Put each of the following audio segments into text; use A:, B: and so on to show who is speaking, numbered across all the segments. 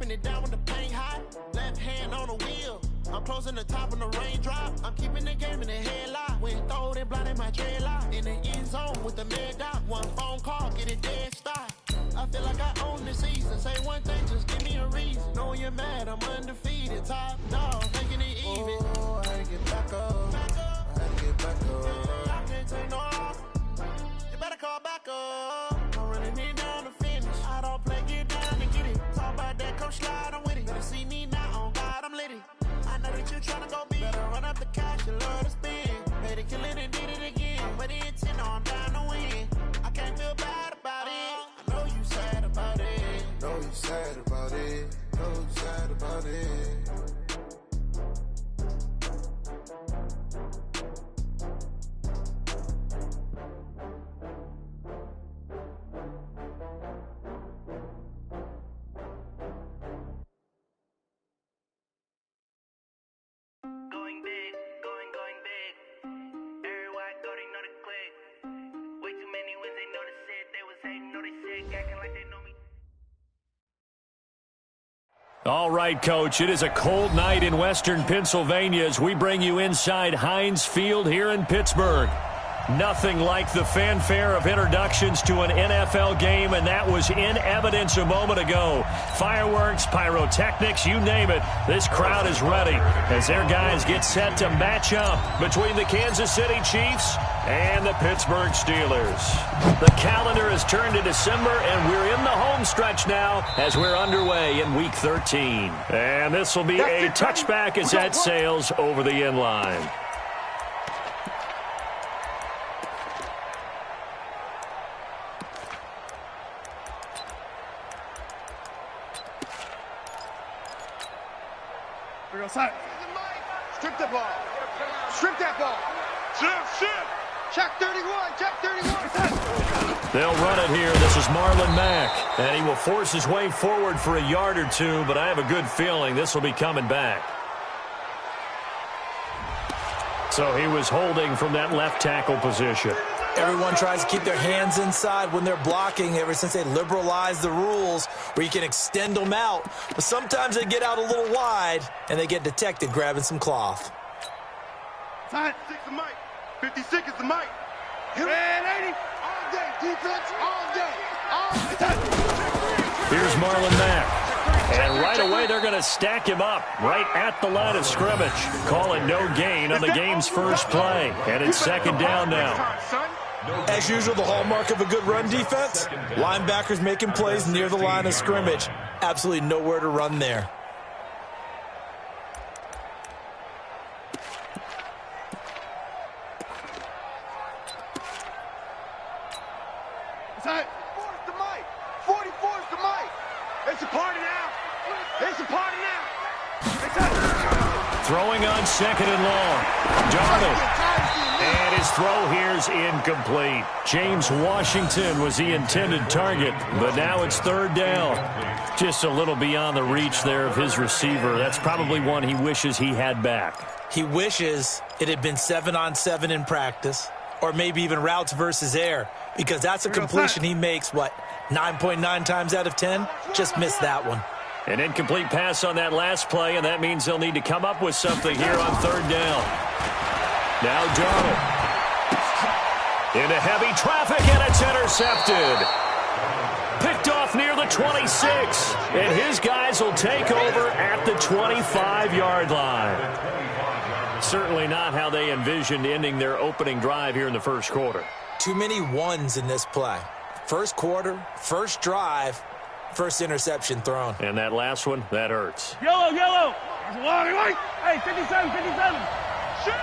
A: wiping it down when the paint hot. Left hand on the wheel. I'm closing the top on the raindrop. I'm keeping the game in the headlock. When throwed and blinded my dreadlock. In the end zone with the mad dot. One phone call, get it dead stop. I feel like I own the season. Say one thing, just give me a reason. Knowing you're mad, I'm undefeated. Top dog, making it even. Oh, I had to get back up. I had to get back up. I can't take no loss. You better call back up. I'm running it down to finish. I don't play, get down to get it. Talk about that, come slide, I'm with it. Better see me now, on God, I'm litty. I know that you tryna go big. Better run up the cash, you love to spend. Made it, kill it, and did it again. But the intent, no, I'm down to win. I can't feel bad about it. I know you sad about it. Know you sad about it. Know you sad about it.
B: All right, Coach, it is a cold night in western Pennsylvania as we bring you inside Heinz Field here in Pittsburgh. Nothing like the fanfare of introductions to an NFL game, and that was in evidence a moment ago. Fireworks, pyrotechnics, you name it. This crowd is ready as their guys get set to match up between the Kansas City Chiefs and the Pittsburgh Steelers. The calendar has turned to December, and we're in the home stretch now as we're underway in Week 13. And this will be a touchback as that sails over the end line.
C: Strip the ball. Strip that ball. Strip. Check 31. Check 31.
B: They'll run it here. This is Marlon Mack. And he will force his way forward for a yard or two, but I have a good feeling this will be coming back. So he was holding from that left tackle position.
D: Everyone tries to keep their hands inside when they're blocking ever since they liberalized the rules where you can extend them out. But sometimes they get out a little wide, and they get detected grabbing some cloth.
C: 56 the mic. 56 is the mic. Man, 80. All day. Defense all day. All day.
B: Here's Marlon Mack. And right away, they're going to stack him up right at the line of scrimmage. Call it no gain on the game's first play. And it's second down now.
D: As usual, the hallmark of a good run defense, linebackers making plays near the line of scrimmage. Absolutely nowhere to run there.
C: Force the mic. 44's the mic. It's a party now. It's a party now.
B: Throwing on second and long. Darnold. And his throw here's incomplete. James Washington was the intended target, but now it's third down. Just a little beyond the reach there of his receiver. That's probably one he wishes he had back.
D: He wishes it had been 7-on-7 in practice, or maybe even routes versus air, because that's a completion he makes, 9.9 times out of 10? Just missed that one.
B: An incomplete pass on that last play, and that means they'll need to come up with something here on third down. Now Darnold. Into heavy traffic, and it's intercepted. Picked off near the 26. And his guys will take over at the 25-yard line. Certainly not how they envisioned ending their opening drive here in the first quarter.
D: Too many ones in this play. First quarter, first drive, first interception thrown.
B: And that last one, that hurts.
E: Yellow. Hey, 57. Shoot.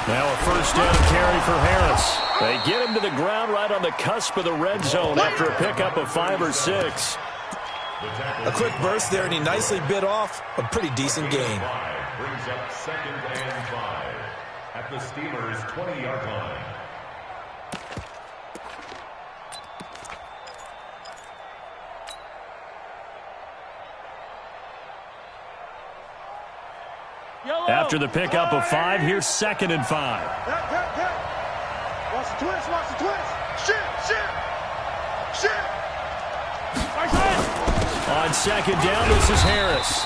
B: Now a first down carry for Harris. They get him to the ground right on the cusp of the red zone after a pickup of 5 or 6.
D: A quick burst there, and he nicely bit off a pretty decent gain.
F: Brings up second and 5 at the Steelers' 20-yard line.
B: After the pickup of 5, here's second and 5.
C: Watch the twist, watch the twist. Shift.
B: On second down, this is Harris.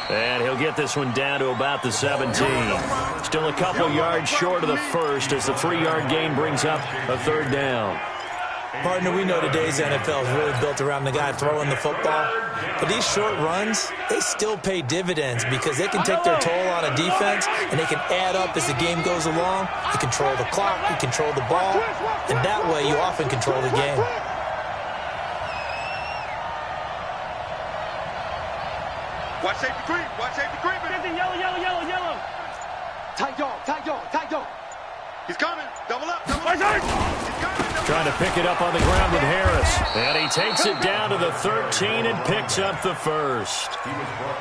B: And he'll get this one down to about the 17. Still a couple yards short of the first as the 3-yard gain brings up a third down.
D: Partner, we know today's NFL is really built around the guy throwing the football. But these short runs, they still pay dividends because they can take their toll on a defense and they can add up as the game goes along. You control the clock, you control the ball, and that way you often control the game.
C: Watch safety creep. Watch safety creeping.
E: Yellow.
C: Tight dog. He's coming. Double up. He's coming.
B: Trying to pick it up on the ground with Harris. And he takes it down to the 13 and picks up the first.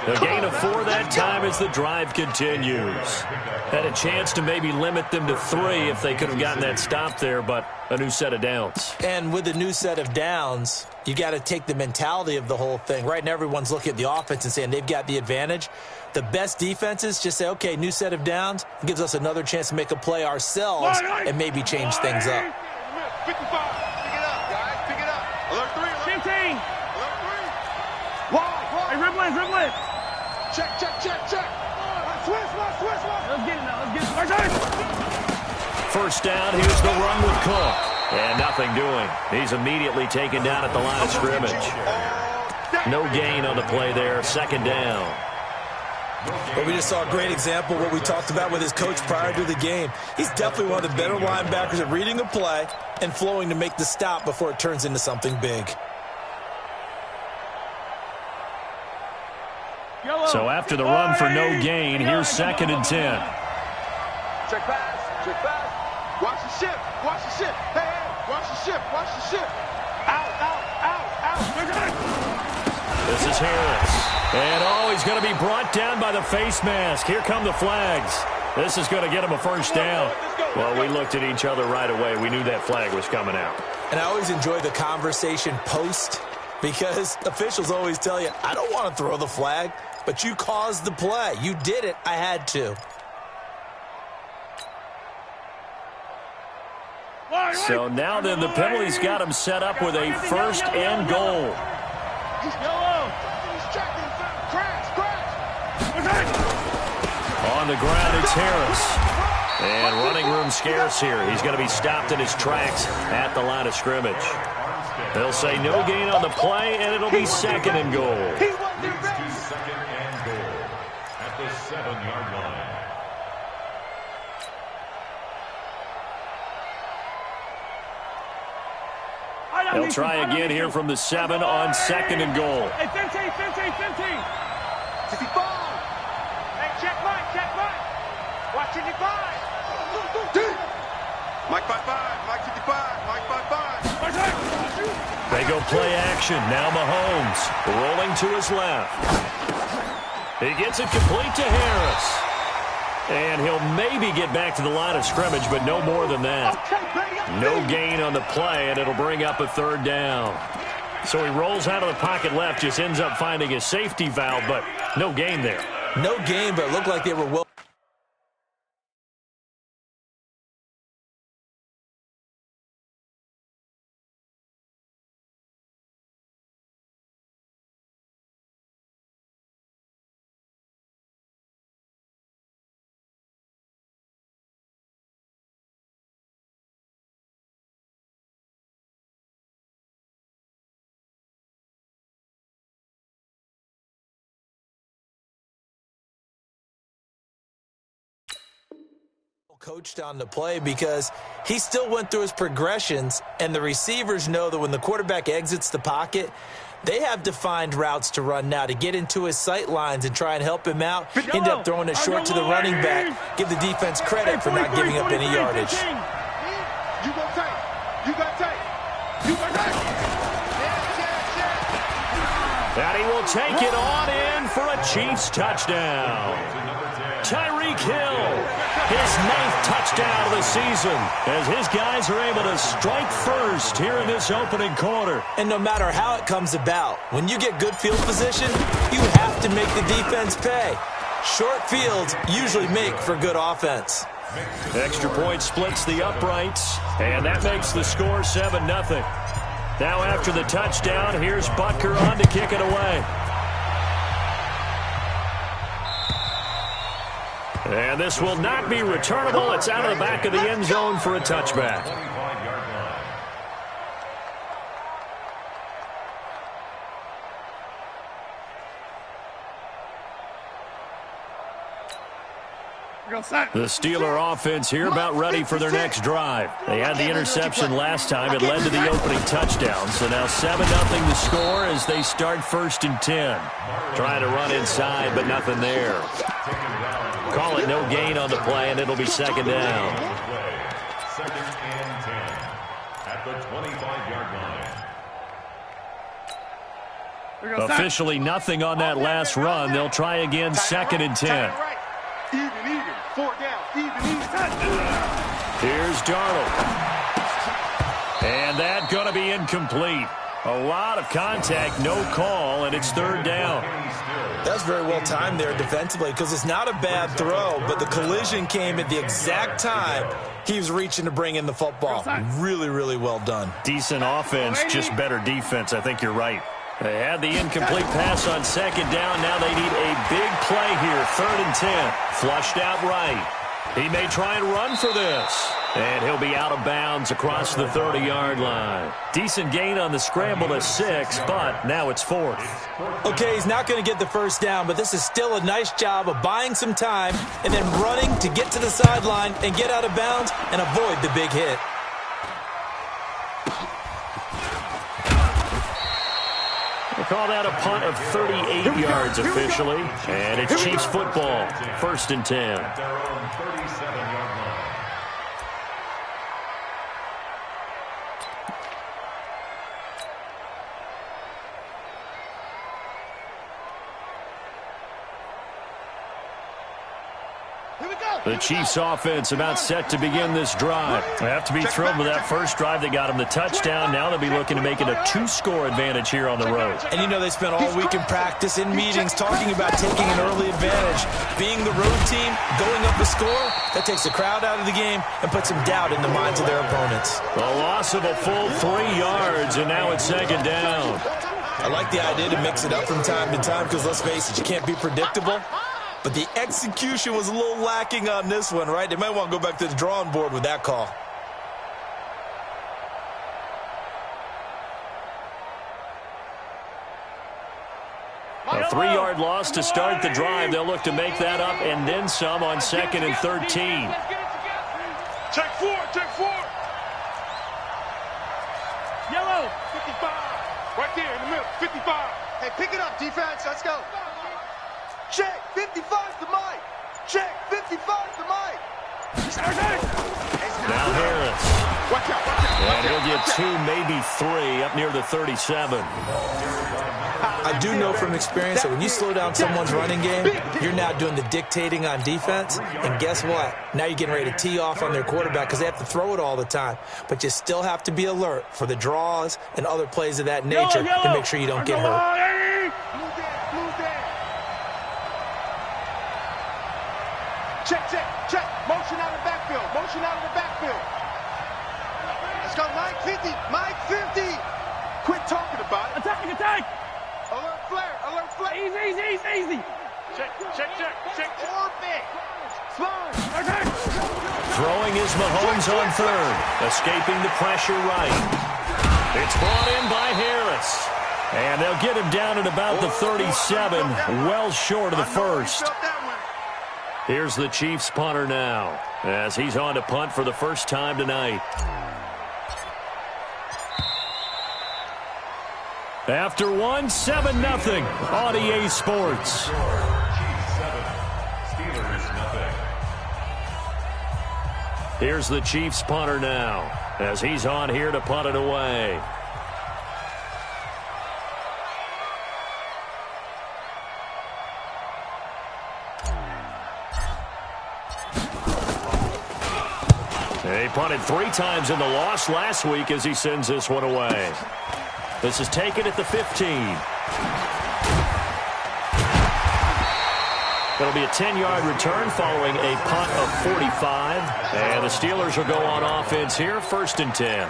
B: A gain of 4 that time as the drive continues. Had a chance to maybe limit them to 3 if they could have gotten that stop there, but a new set of downs.
D: And with a new set of downs, you got to take the mentality of the whole thing. Right now, everyone's looking at the offense and saying they've got the advantage. The best defenses just say, okay, new set of downs. It gives us another chance to make a play ourselves and maybe change things up.
C: 55. Pick it up, guys. Pick it up. Alert 3.
E: 15.
C: Alert 3. Wide.
E: Hey, dribble it.
C: Check. Switch.
E: Let's get it now.
B: First down, here's the run with Cook. And nothing doing. He's immediately taken down at the line of scrimmage. No gain on the play there. Second down.
D: But we just saw a great example of what we talked about with his coach prior to the game. He's definitely one of the better linebackers at reading a play and flowing to make the stop before it turns into something big.
B: So after the run for no gain, here's second and 10.
C: Check pass. Watch the shift. Hey. Watch the shift. Out.
B: This is Harris. And, he's going to be brought down by the face mask. Here come the flags. This is going to get him a first down. Well, we looked at each other right away. We knew that flag was coming out.
D: And I always enjoy the conversation post because officials always tell you, I don't want to throw the flag, but you caused the play. You did it. I had to.
B: So now then, the penalty's got him set up with a first and goal. On the ground, it's Harris. And running room scarce here. He's going to be stopped in his tracks at the line of scrimmage. They'll say no gain on the play, and it'll be second and goal.
F: Second and goal at the 7-yard line.
B: They'll try again here from the 7 on second and goal.
E: Hey, 15.
C: 55. Hey, check Mike. Watch 55. Mike 55. Mike 55.
B: They go play action. Now Mahomes rolling to his left. He gets it complete to Harris. And he'll maybe get back to the line of scrimmage, but no more than that. No gain on the play, and it'll bring up a third down. So he rolls out of the pocket left, just ends up finding a safety valve, but no gain there.
D: No gain, but it looked like they were well. Coached on the play because he still went through his progressions, and the receivers know that when the quarterback exits the pocket, they have defined routes to run now to get into his sight lines and try and help him out. End up throwing it short to the running back. Give the defense credit for not giving up any yardage.
C: You got take.
B: And he will take it on in for a Chiefs touchdown. Tyreek Hill, his 9th touchdown of the season, as his guys are able to strike first here in this opening quarter.
D: And no matter how it comes about, when you get good field position, you have to make the defense pay. Short fields usually make for good offense.
B: Extra point splits the uprights, and that makes the score 7-0. Now after the touchdown, here's Butker on to kick it away. And this will not be returnable. It's out of the back of the end zone for a touchback. The Steeler offense here about ready for their next drive. They had the interception last time. It led to the opening touchdown. So now 7-0 the score as they start 1st and 10. Trying to run inside, but nothing there. Call it no gain on the play, and it'll be 2nd down.
F: 2nd and 10 at the 25-yard line.
B: Officially nothing on that last run. They'll try again 2nd and 10.
C: Even. 4 down. Even.
B: Here's Darnold. And that going to be incomplete. A lot of contact, no call, and it's 3rd down.
D: That's very well timed there defensively because it's not a bad throw, but the collision came at the exact time he was reaching to bring in the football. Really, really well done.
B: Decent offense, just better defense. I think you're right. They had the incomplete pass on 2nd down. Now they need a big play here. 3rd and 10. Flushed out right. He may try and run for this. And he'll be out of bounds across the 30-yard line. Decent gain on the scramble to 6, but now it's 4th.
D: Okay, he's not going to get the 1st down, but this is still a nice job of buying some time and then running to get to the sideline and get out of bounds and avoid the big hit.
B: They call that a punt of 38 yards officially, and it's Chiefs football, 1st and 10.
F: At their own 37-yard line.
B: The Chiefs offense about set to begin this drive. They have to be thrilled with that first drive that got them the touchdown. Now they'll be looking to make it a 2-score advantage here on the road.
D: And you know they spent all week in practice, in meetings, talking about taking an early advantage. Being the road team, going up a score, that takes the crowd out of the game and puts some doubt in the minds of their opponents.
B: A loss of a full 3 yards, and now it's 2nd down.
D: I like the idea to mix it up from time to time because, let's face it, you can't be predictable. But the execution was a little lacking on this one, right? They might want to go back to the drawing board with that call.
B: A 3-yard loss to start the drive. They'll look to make that up and then some on 2nd and 13.
C: Check 4.
E: Yellow.
C: 55. Right there in the middle. 55.
G: Hey, pick it up, defense. Let's go. Check. 55's the mic. Check. 55's the mic.
B: Now Harris.
C: Watch out.
B: And he'll get 2, maybe 3 up near the 37.
D: I do know from experience that when you slow down someone's running game, you're now doing the dictating on defense. And guess what? Now you're getting ready to tee off on their quarterback because they have to throw it all the time. But you still have to be alert for the draws and other plays of that nature to make sure you don't get hurt.
G: Check. Motion out of the backfield. Let's go, Mike 50. Quit talking about it.
E: Attack.
G: Alert flare.
E: Easy.
C: Check.
G: Orbit. Slide.
B: Throwing is Mahomes on 3rd. Escaping the pressure right. It's brought in by Harris. And they'll get him down at about the 37, well short of the 1st. Here's the Chiefs punter now, as he's on to punt for the first time tonight. After 1, 7-0 on EA Sports.
F: Chiefs 7, Steelers 0.
B: Here's the Chiefs punter now, as he's on here to punt it away. He punted 3 times in the loss last week as he sends this one away. This is taken at the 15. It'll be a 10-yard return following a punt of 45. And the Steelers will go on offense here, 1st and 10.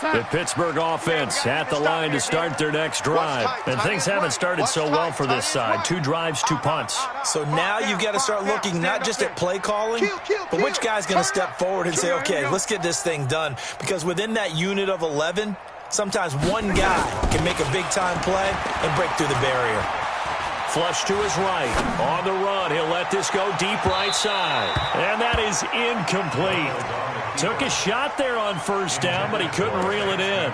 B: The Pittsburgh offense at the line to start their next drive. And things haven't started so well for this side. 2 drives, 2 punts.
D: So now you've got to start looking not just at play calling, but which guy's going to step forward and say, okay, let's get this thing done. Because within that unit of 11, sometimes one guy can make a big-time play and break through the barrier.
B: Flush to his right. On the run, he'll let this go deep right side. And that is incomplete. Took a shot there on 1st down, but he couldn't reel it in.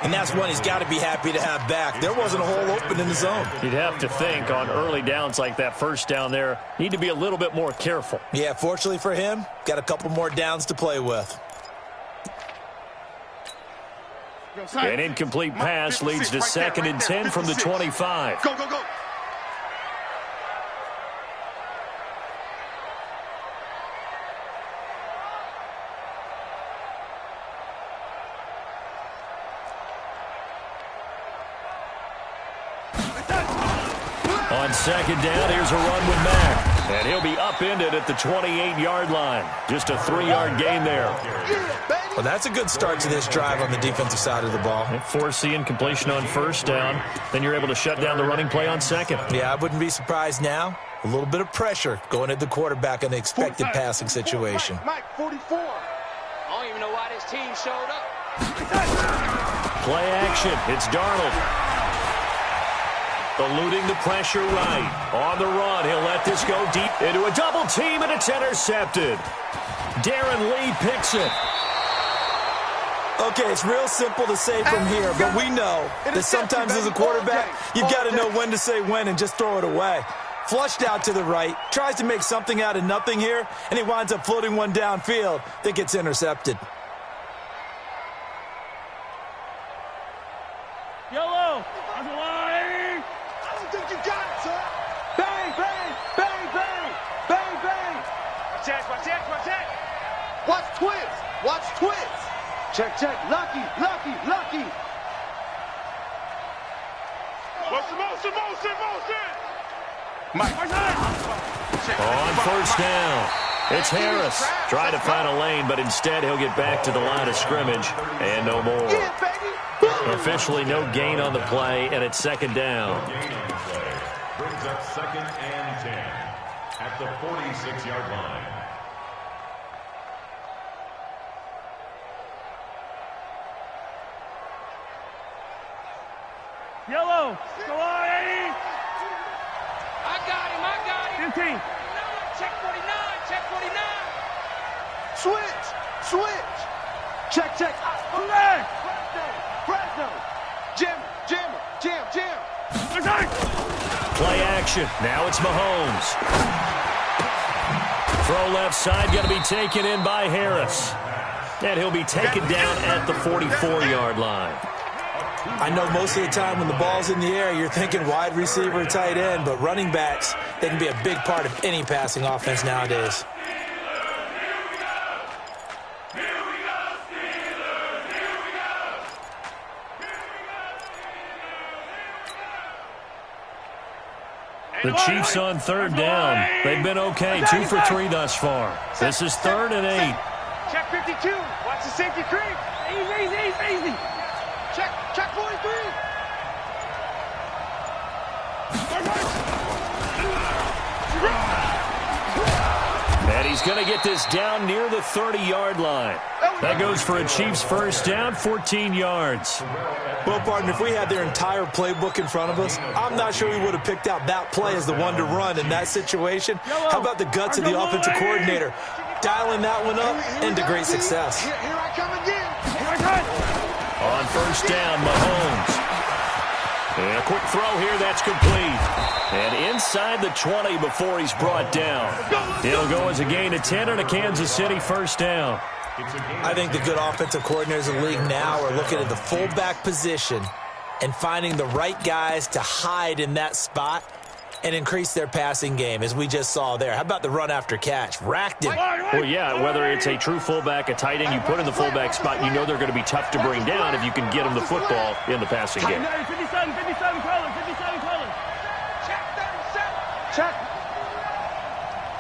D: And that's one he's got to be happy to have back. There wasn't a hole open in the zone.
B: You'd have to think on early downs like that 1st down there, need to be a little bit more careful.
D: Yeah, fortunately for him, got a couple more downs to play with.
B: An incomplete pass leads to 2nd and 10 from the 25.
C: Go, go, go.
B: On 2nd down, here's a run with Mack. And he'll be upended at the 28-yard line. Just a 3-yard gain there.
D: Well, that's a good start to this drive on the defensive side of the ball.
B: Force the incompletion on 1st down. Then you're able to shut down the running play on 2nd.
D: Yeah, I wouldn't be surprised now. A little bit of pressure going at the quarterback in the expected passing situation.
G: Mike, 44.
E: I don't even know why this team showed up.
B: Play action. It's Darnold. Eluding the pressure right. On the run, he'll let this go deep into a double team, and it's intercepted. Darren Lee picks it.
D: Okay, it's real simple to say from here, but we know that sometimes as a quarterback, you've got to know when to say when and just throw it away. Flushed out to the right, tries to make something out of nothing here, and he winds up floating one downfield that gets intercepted.
E: Yellow. That's a line.
G: I don't think you got it, sir. Bang, bang, bang, bang, bang, bang.
E: Watch that, watch that, watch that.
G: Watch twist, watch twist. Check, check, lucky, lucky, lucky.
C: Motion, motion, motion, motion.
E: Mike.
B: On 1st down, it's Harris. Trying to find a lane, but instead he'll get back to the line of scrimmage and no more.
G: Yeah, baby.
B: Officially no gain on the play, and it's 2nd down.
F: Gain on the play brings up 2nd and 10 at the 46-yard line.
E: Yellow. Go on, Eddie.
H: I got him.
E: 15.
H: Check 49, check 49.
G: Switch, switch. Check, check.
E: Come back.
G: Fresno. Jammer, jammer, jam, jam.
E: Attack.
B: Play action. Now it's Mahomes. Throw left side, going to be taken in by Harris. And he'll be taken down at the 44-yard line.
D: I know most of the time when the ball's in the air, you're thinking wide receiver, tight end, but running backs, they can be a big part of any passing offense nowadays.
B: The Chiefs on 3rd down. They've been okay, 2 for 3 thus far. This is 3rd and 8.
E: Check 52. Watch the safety creep. Easy, easy, easy, easy.
G: Check 43.
B: And he's going to get this down near the 30-yard line. That goes for a Chiefs 1st down, 14 yards.
D: Well, partner, if we had their entire playbook in front of us, I'm not sure we would have picked out that play as the one to run in that situation. How about the guts of the offensive coordinator? Dialing that one up into great success.
G: Here I come again.
B: On 1st down, Mahomes. And a quick throw here, that's complete. And inside the 20 before he's brought down. It'll go as a gain of 10 and a Kansas City 1st down.
D: I think the good offensive coordinators in the league now are looking at the fullback position and finding the right guys to hide in that spot and increase their passing game, as we just saw there. How about the run after catch? Racked him.
B: Well, yeah, whether it's a true fullback, a tight end, you put in the fullback spot, you know they're going to be tough to bring down if you can get them the football in the passing game.
E: 57 colors, 57 colors.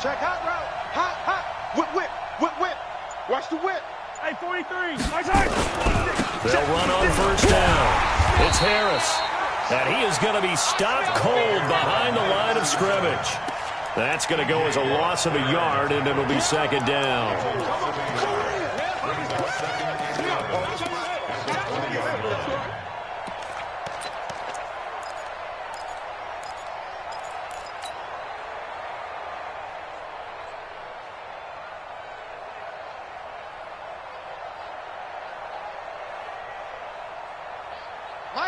G: Check hot route. Hot, hot. Whip, whip, whip, whip. Watch the whip.
E: Hey, 43. My turn.
B: They'll run on first down. It's Harris. And he is going to be stopped cold behind the line of scrimmage. That's going to go as a loss of a yard, and it'll be second down.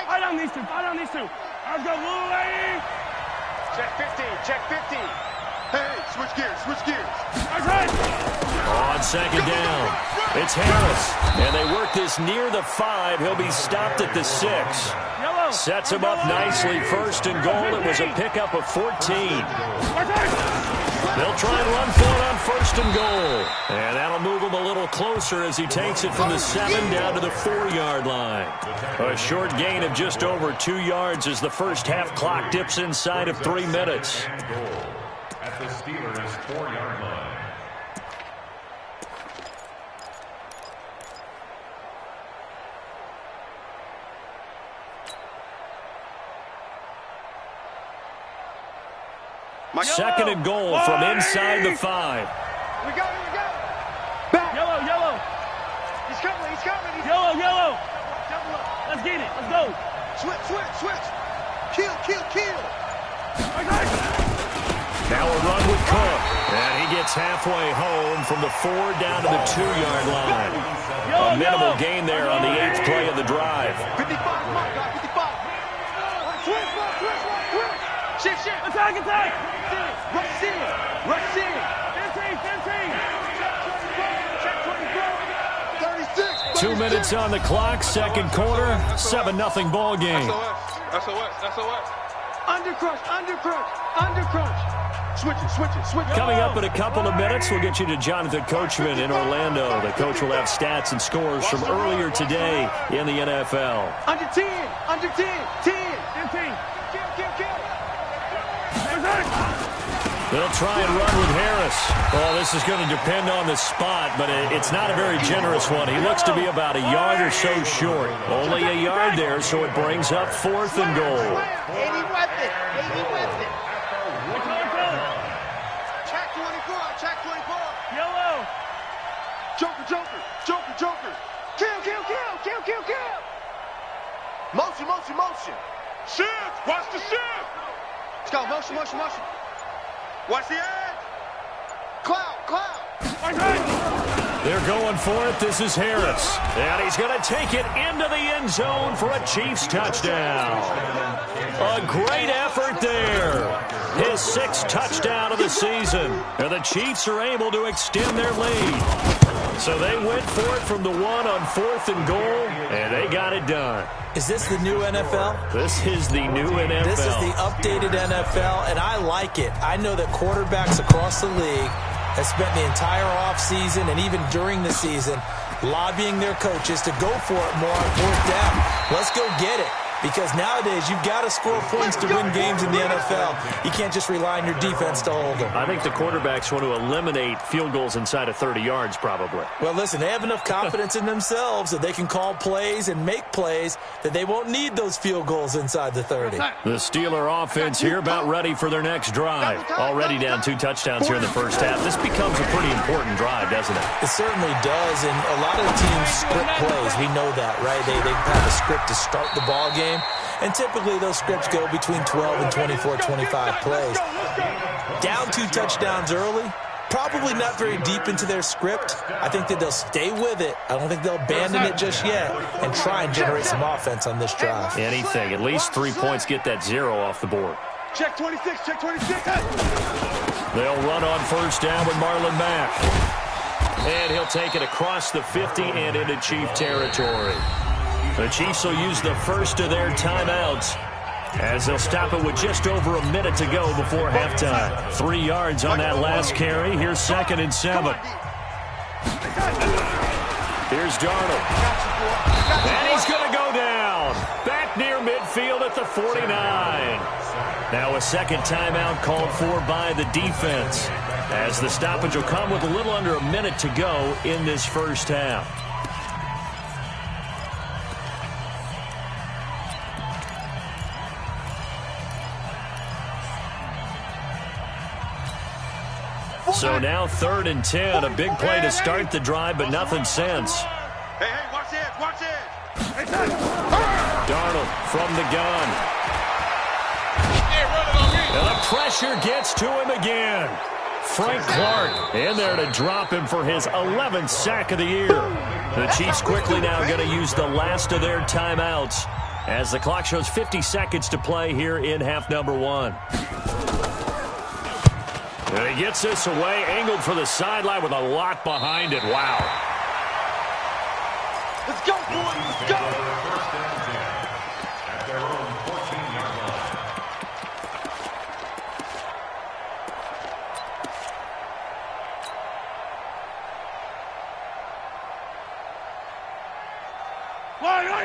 E: Fight on these two. Fight on these two. Let's go, little lady.
G: Check 50. Check 50. Hey, switch gears. Switch gears.
B: On second down, it's Harris. And they work this near the 5. He'll be stopped at the 6. Sets him up nicely. First and goal. It was a pickup of 14. They'll try and run for it on first and goal. And that'll move him a little closer as he takes it from the 7 down to the 4-yard line. A short gain of just over 2 yards as the first half clock dips inside of 3 minutes.
F: At the Steelers' 4-yard line.
B: Second and goal from inside the 5.
G: We go, we go. Back.
E: Yellow, yellow.
G: He's coming, he's coming.
E: Yellow, yellow. Let's get it. Let's go.
G: Switch, switch, switch. Kill, kill, kill.
B: Now a run with Cook. And he gets halfway home from the 4 down to the 2-yard line. A minimal gain there on the 8th play of the drive.
G: 55, my God, 55. Switch, switch, switch. Shift, shift.
E: Attack, attack.
G: Rush in. Rush in.
E: 15, 15.
G: Check 24. 36.
B: 2 minutes on the clock, second quarter, 7-0 ball game.
G: SOS. Undercrush, undercrush, undercrush. Switch it, switch it, switch it.
B: Coming up in a couple of minutes, we'll get you to Jonathan Coachman in Orlando. The coach will have stats and scores from earlier today in the NFL.
G: Under 10, under 10, 10.
E: 15.
G: Kill.
B: They'll try and run with Harris. Well, this is going to depend on the spot, but it's not a very generous one. He looks to be about a yard or so short. Only a yard there, so it brings up 4th and goal.
G: 80 weapon. Check 24, check 24.
E: Yellow.
G: Joker. Kill. Motion.
C: Shift. Watch the shift.
G: Let's go, motion.
C: Watch the edge.
G: Cloud.
B: They're going for it. This is Harris. And he's going to take it into the end zone for a Chiefs touchdown. A great effort there. His 6th touchdown of the season. And the Chiefs are able to extend their lead. So they went for it from the 1 on 4th and goal, and they got it done.
D: Is this the new NFL?
B: This is the new NFL.
D: This is the updated NFL, and I like it. I know that quarterbacks across the league have spent the entire offseason and even during the season lobbying their coaches to go for it more on 4th down. Let's go get it. Because nowadays, you've got to score points to win games in the NFL. You can't just rely on your defense to hold them.
B: I think the quarterbacks want to eliminate field goals inside of 30 yards, probably.
D: Well, listen, they have enough confidence in themselves that they can call plays and make plays that they won't need those field goals inside the 30.
B: The Steeler offense here about ready for their next drive. Already down 2 touchdowns here in the first half. This becomes a pretty important drive, doesn't it?
D: It certainly does, and a lot of teams script plays. We know that, right? They have a script to start the ball game. And typically those scripts go between 12 and 24, 25 plays. Down 2 touchdowns early, probably not very deep into their script. I think that they'll stay with it. I don't think they'll abandon it just yet and try and generate some offense on this drive.
B: Anything. At least 3 points, get that 0 off the board.
G: Check 26.
B: They'll run on first down with Marlon Mack. And he'll take it across the 50 and into Chief territory. The Chiefs will use the first of their timeouts as they'll stop it with just over a minute to go before halftime. 3 yards on that last carry. Here's 2nd and 7. Here's Darnold. And he's going to go down. Back near midfield. field at the 49. Now a second timeout called for by the defense, as the stoppage will come with a little under a minute to go in this first half. So now 3rd and 10, a big play to start the drive, but nothing since.
C: Hey, watch this, watch this.
B: Darnold from the gun. And the pressure gets to him again. Frank Clark in there to drop him for his 11th sack of the year. The Chiefs quickly now going to use the last of their timeouts as the clock shows 50 seconds to play here in half number 1. And he gets this away, angled for the sideline with a lot behind it. Wow.
G: Let's go, boys. Let's go.
F: First and 10 at their own 14-yard line.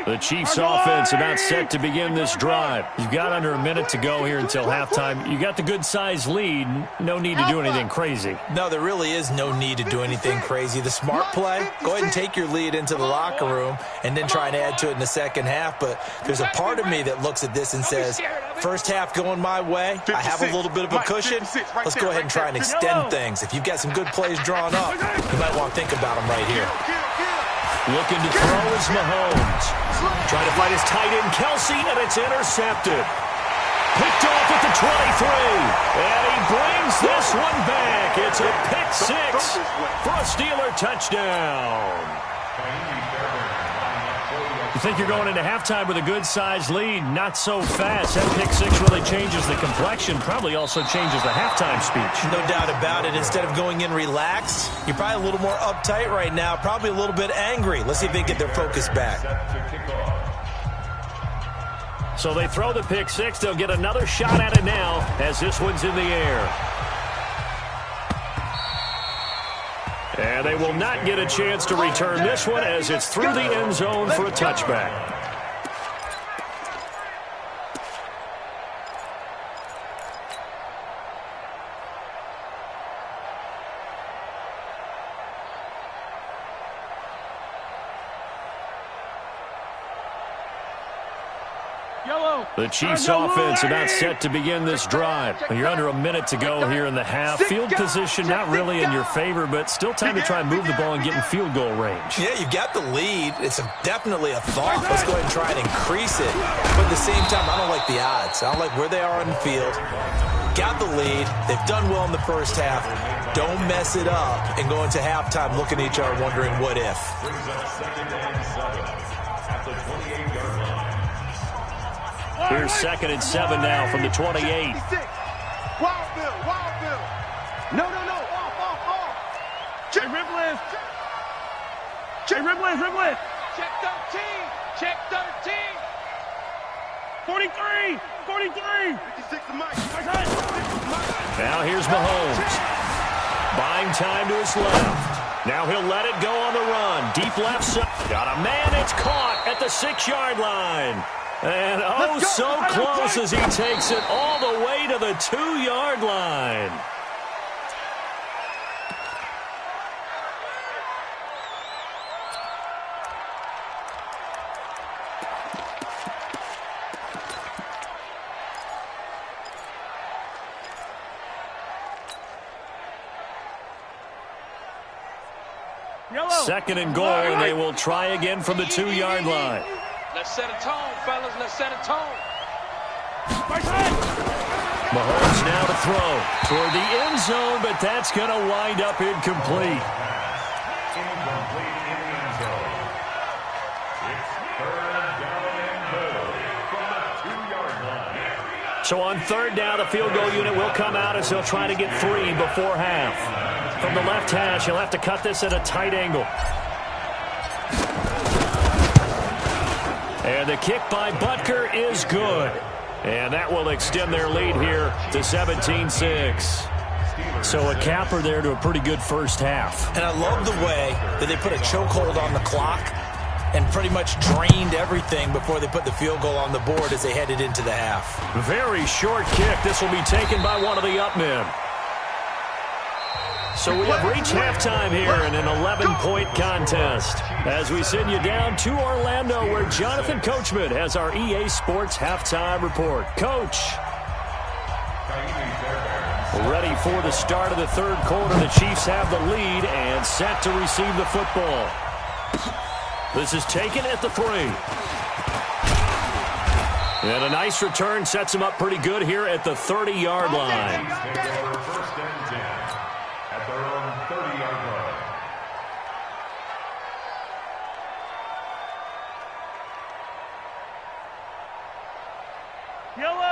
B: The Chiefs offense about set to begin this drive. You've got under a minute to go here until halftime. You got the good-sized lead. No need to do anything crazy.
D: No, there really is no need to do anything crazy. The smart play, go ahead and take your lead into the locker room and then try and add to it in the second half. But there's a part of me that looks at this and says, first half going my way, I have a little bit of a cushion. Let's go ahead and try and extend things. If you've got some good plays drawn up, you might want to think about them right here.
B: Looking to throw is Mahomes. Trying to find his tight end, Kelsey, and it's intercepted. Picked off at the 23. And he brings this one back. It's a pick six for a Steeler touchdown. You think you're going into halftime with a good-sized lead? Not so fast. That pick six really changes the complexion, probably also changes the halftime speech.
D: No doubt about it. Instead of going in relaxed, you're probably a little more uptight right now, probably a little bit angry. Let's see if they can get their focus back.
B: So they throw the pick six. They'll get another shot at it now as this one's in the air. And they will not get a chance to return this one as it's through the end zone for a touchback. The Chiefs offense about set to begin this drive. You're under a minute to go here in the half. Field position not really in your favor, but still time to try and move the ball and get in field goal range.
D: Yeah, you got the lead. It's definitely a thought. Let's go ahead and try and increase it. But at the same time, I don't like the odds. I don't like where they are on the field. Got the lead. They've done well in the first half. Don't mess it up and go into halftime looking at each other wondering what if.
F: Brings up 2nd and 7 at the 28-yard line.
B: Here's 2nd and 7 now from the 28.
G: Wild Bill. No. Off. Check Ribblins.
H: Check 13. Check 13.
E: 43.
C: 56 to Mike.
B: Now here's Mahomes. Buying time to his left. Now he'll let it go on the run. Deep left side. Got a man. It's caught at the 6-yard line. And oh, so close as he takes it all the way to the 2-yard line. Second and goal, and they will try again from the 2-yard line.
H: Let's set a tone, fellas. Let's set a tone.
B: Mahomes now to throw toward the end zone, but that's going to wind up incomplete.
F: Incomplete in the end zone. It's 3rd down and goal from the 2-yard line.
B: So on 3rd down, the field goal unit will come out as they'll try to get 3 before half. From the left hash, he'll have to cut this at a tight angle. And the kick by Butker is good. And that will extend their lead here to 17-6. So a capper there to a pretty good first half.
D: And I love the way that they put a chokehold on the clock and pretty much drained everything before they put the field goal on the board as they headed into the half.
B: Very short kick. This will be taken by one of the up men. So we have reached halftime here in an 11-point contest as we send you down to Orlando where Jonathan Coachman has our EA Sports halftime report. Coach. Ready for the start of the third quarter. The Chiefs have the lead and set to receive the football. This is taken at the 3. And a nice return sets him up pretty good here at the 30-yard line.
F: First and 10 at their own 30-yard line.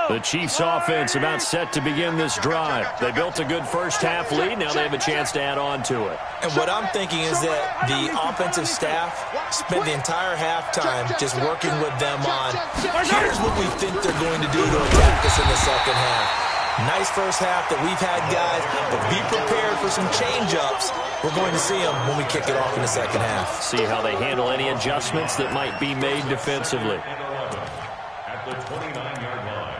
B: The Chiefs offense about set to begin this drive. They built a good first half lead. Now they have a chance to add on to it.
D: And what I'm thinking is that the offensive staff spent the entire halftime just working with them on, here's what we think they're going to do to attack us in the second half. Nice first half that we've had, guys, but be prepared for some change-ups. We're going to see them when we kick it off in the second half.
B: See how they handle any adjustments that might be made defensively.
F: At the 29-yard line.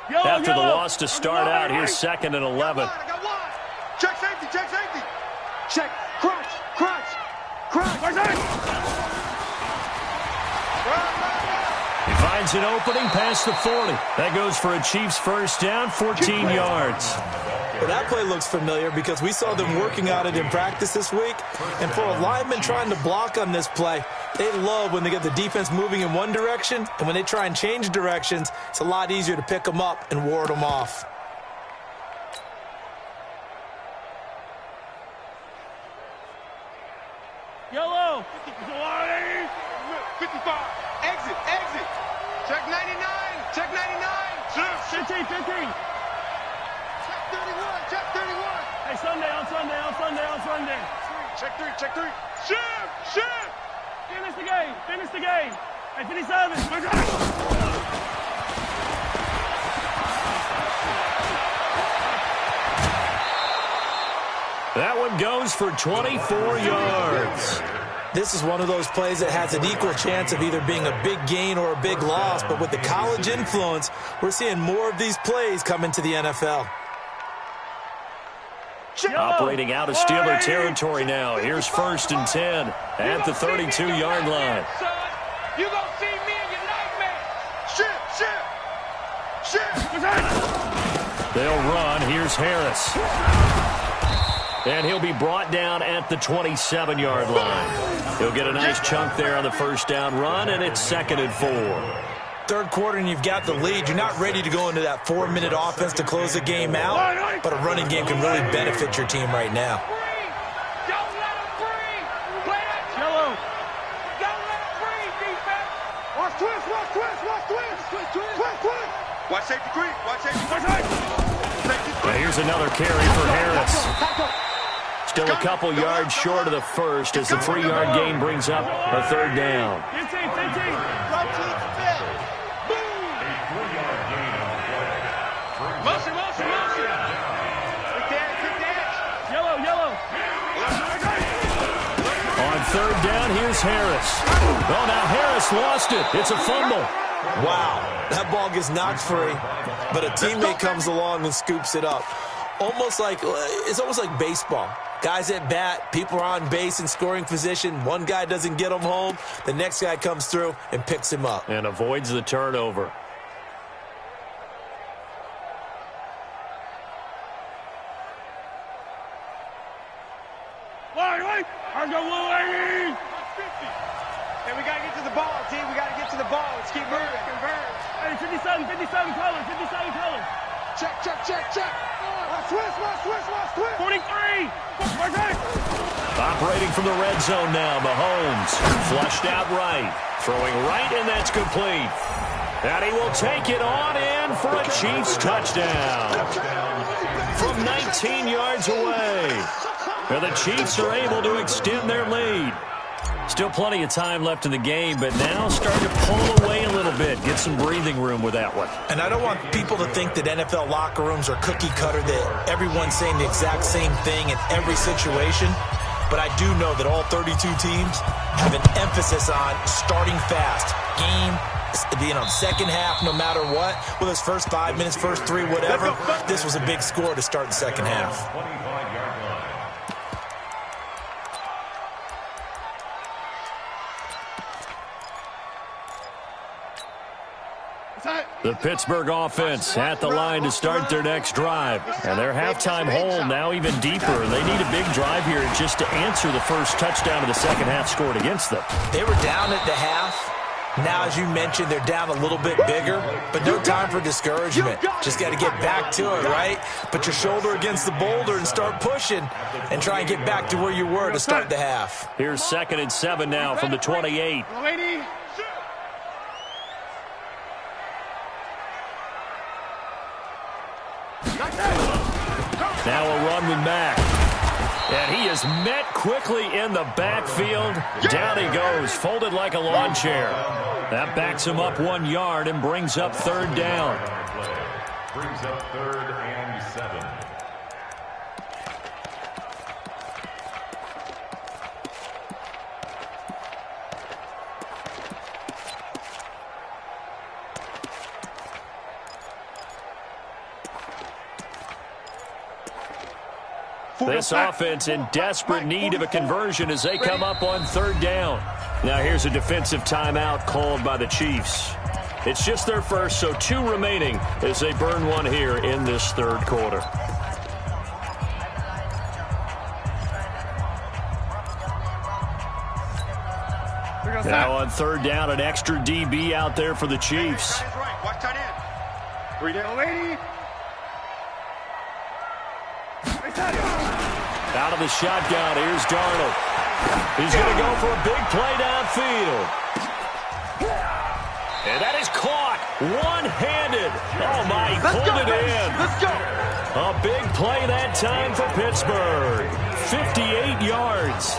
B: After the loss to start out, here's 2nd and 11.
C: Check safety, check safety.
E: Check, crunch, crunch, crunch.
B: He finds an opening past the 40. That goes for a Chiefs first down, 14 yards.
D: Well, that play looks familiar because we saw them working on it in practice this week. And for a lineman trying to block on this play, they love when they get the defense moving in one direction, and when they try and change directions, it's a lot easier to pick them up and ward them off.
E: Yellow.
C: 55. Exit, exit. Check 99. Check 99.
E: 15, 15.
C: Check 31. Check 31.
E: Hey, Sunday, on Sunday, on Sunday, on Sunday.
C: Check 3. Check 3. Shift, shift.
E: Finish the game. Finish the game. Hey, 57.
B: That one goes for 24 yards.
D: This is one of those plays that has an equal chance of either being a big gain or a big loss, but with the college influence, we're seeing more of these plays come into the NFL.
B: Operating out of Steeler territory now. Here's 1st and 10 at the 32-yard line.
H: You gonna see me in your nightmare.
C: Shift, shift. Shift.
B: They'll run. Here's Harris. And he'll be brought down at the 27-yard line. He'll get a nice chunk there on the first down run, and it's 2nd and 4.
D: Third quarter and you've got the lead. You're not ready to go into that 4-minute offense to close the game out, but a running game can really benefit your team right now.
H: Don't let him breathe. Play that
E: Yellow.
H: Don't let him breathe, defense.
C: Watch twist, watch twist, watch twist. Twist, twist. Watch safety creep, watch safety creep.
B: Now here's another carry for Harris. Still a couple yards short of the first as the 3-yard gain brings up a 3rd down.
E: 15, 15.
H: Motion, motion, motion.
C: Quick dash.
E: Yellow, yellow.
B: On 3rd down, here's Harris. Oh, now Harris lost it. It's a fumble.
D: Wow, that ball gets knocked free, but a teammate comes along and scoops it up. It's almost like baseball. Guys at bat, people are on base in scoring position. One guy doesn't get him home. The next guy comes through and picks him up.
B: And avoids the turnover.
E: Wait. I'm going Louie. Hey, we got to get to the ball, team. We got to get to the ball. Let's keep moving. Hey, 57 color, 57 color.
C: Check, check, check, check. Watch twist, watch twist, watch twist.
E: 43.
B: Operating from the red zone now, Mahomes. Flushed out right. Throwing right, and that's complete. And he will take it on in for a Chiefs touchdown. From 19 yards away. And the Chiefs are able to extend their lead. Still plenty of time left in the game, but now starting to pull away a little bit. Get some breathing room with that one.
D: And I don't want people to think that NFL locker rooms are cookie cutter, that everyone's saying the exact same thing in every situation. But I do know that all 32 teams have an emphasis on starting fast. Second half, no matter what. Whether it's first 5 minutes, first 3, whatever. This was a big score to start the second half.
B: The Pittsburgh offense at the line to start their next drive. And their halftime hole now even deeper. They need a big drive here just to answer the first touchdown of the second half scored against them.
D: They were down at the half. Now, as you mentioned, they're down a little bit bigger, but no time for discouragement. Just got to get back to it, right? Put your shoulder against the boulder and start pushing and try and get back to where you were to start the half.
B: Here's 2nd and 7 now from the 28. Now a run with Mack. And he is met quickly in the backfield. Down he goes, folded like a lawn chair. That backs him up 1 yard and brings up 3rd down.
F: Brings up 3rd and 7.
B: This offense in desperate need of a conversion as they come up on 3rd down. Now here's a defensive timeout called by the Chiefs. It's just their first, so 2 remaining as they burn one here in this 3rd quarter. Now on 3rd down, an extra DB out there for the Chiefs.
C: Watch tight end. 3 down, lady.
B: Out of the shotgun, here's Darnold. He's going to go for a big play downfield. And that is caught one-handed. Oh, my, he pulled it in.
G: Let's go.
B: A big play that time for Pittsburgh. 58 yards.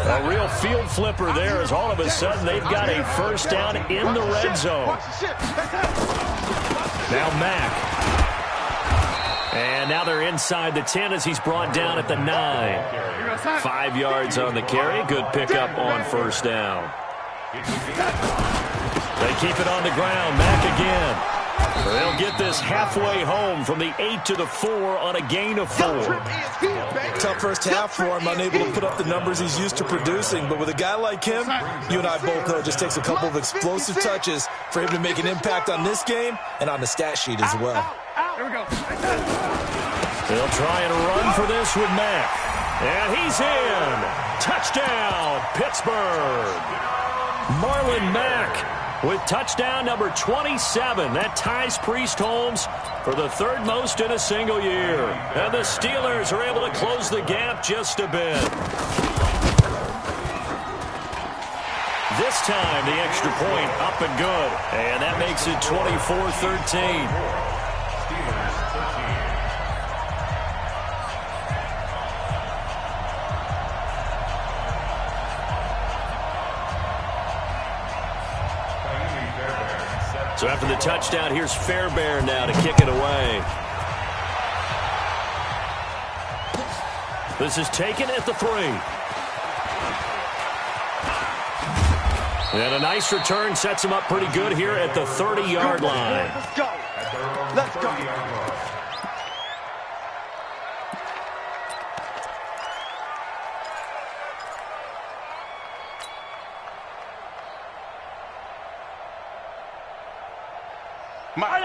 B: A real field flipper there as all of a sudden they've got a first down in the red zone. Now Mack. And now they're inside the 10 as he's brought down at the 9. 5 yards on the carry. Good pickup on first down. They keep it on the ground. Mack again. They'll get this halfway home from the 8 to the 4 on a gain of 4.
D: Tough first half for him, unable to put up the numbers he's used to producing. But with a guy like him, you and I both know it just takes a couple of explosive touches for him to make an impact on this game and on the stat sheet as well.
E: Here we go.
B: They'll try and run for this with Mack. And he's in. Touchdown, Pittsburgh. Marlon Mack with touchdown number 27. That ties Priest Holmes for the 3rd most in a single year. And the Steelers are able to close the gap just a bit. This time, the extra point up and good. And that makes it 24-13. So after the touchdown, here's Fairbairn now to kick it away. This is taken at the 3. And a nice return sets him up pretty good here at the 30-yard line.
G: Let's go. Let's go.